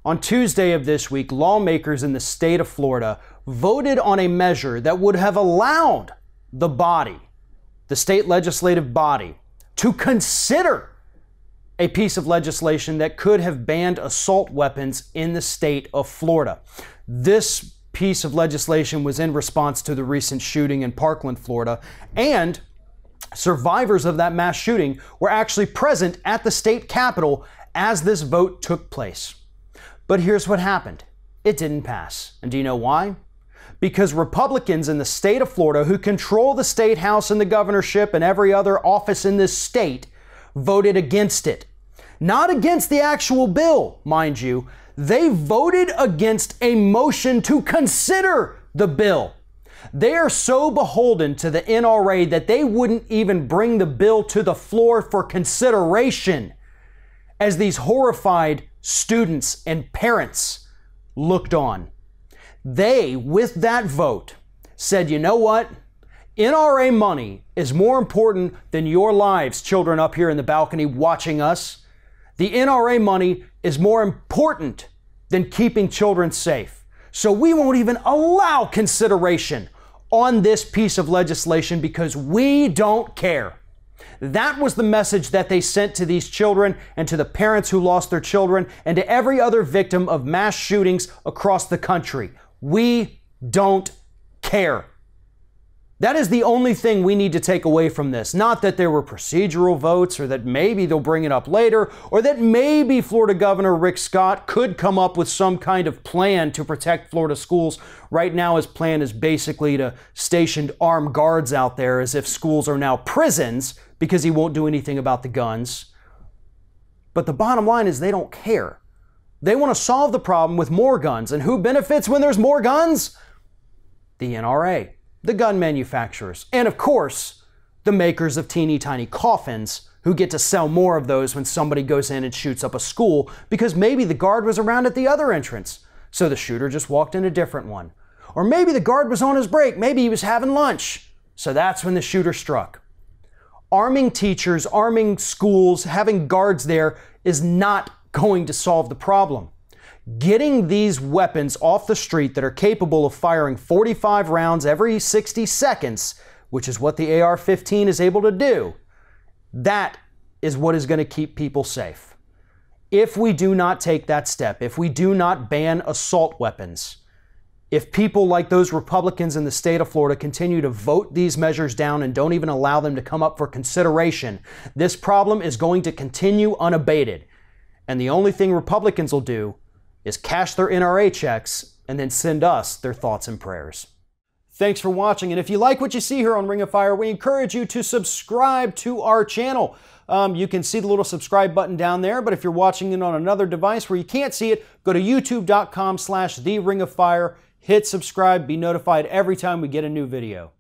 On Tuesday of this week, lawmakers in the state of Florida voted on a measure that would have allowed the body, the state legislative body, to consider a piece of legislation that could have banned assault weapons in the state of Florida. This piece of legislation was in response to the recent shooting in Parkland, Florida, and survivors of that mass shooting were actually present at the state capitol as this vote took place. But here's what happened. It didn't pass. And do you know why? Because Republicans in the state of Florida, who control the state house and the governorship and every other office in this state, voted against it. Not against the actual bill, mind you. They voted against a motion to consider the bill. They are so beholden to the NRA that they wouldn't even bring the bill to the floor for consideration as these horrified students and parents looked on. They, with that vote, said, you know what? NRA money is more important than your lives, children up here in the balcony watching us. The NRA money is more important than keeping children safe. So we won't even allow consideration on this piece of legislation because we don't care. That was the message that they sent to these children and to the parents who lost their children and to every other victim of mass shootings across the country. We don't care. That is the only thing we need to take away from this. Not that there were procedural votes or that maybe they'll bring it up later or that maybe Florida Governor Rick Scott could come up with some kind of plan to protect Florida schools. Right now, his plan is basically to station armed guards out there as if schools are now prisons because he won't do anything about the guns. But the bottom line is they don't care. They want to solve the problem with more guns. And who benefits when there's more guns? The NRA. The gun manufacturers, and of course, the makers of teeny tiny coffins who get to sell more of those when somebody goes in and shoots up a school because maybe the guard was around at the other entrance, so the shooter just walked in a different one. Or maybe the guard was on his break, maybe he was having lunch, so that's when the shooter struck. Arming teachers, arming schools, having guards there is not going to solve the problem. Getting these weapons off the street that are capable of firing 45 rounds every 60 seconds, which is what the AR-15 is able to do, that is what is going to keep people safe. If we do not take that step, if we do not ban assault weapons, if people like those Republicans in the state of Florida continue to vote these measures down and don't even allow them to come up for consideration, this problem is going to continue unabated. And the only thing Republicans will do is cash their NRA checks and then send us their thoughts and prayers. Thanks for watching, and if you like what you see here on Ring of Fire, we encourage you to subscribe to our channel. You can see the little subscribe button down there, but if you're watching it on another device where you can't see it, go to youtube.com/TheRingOfFire, hit subscribe, be notified every time we get a new video.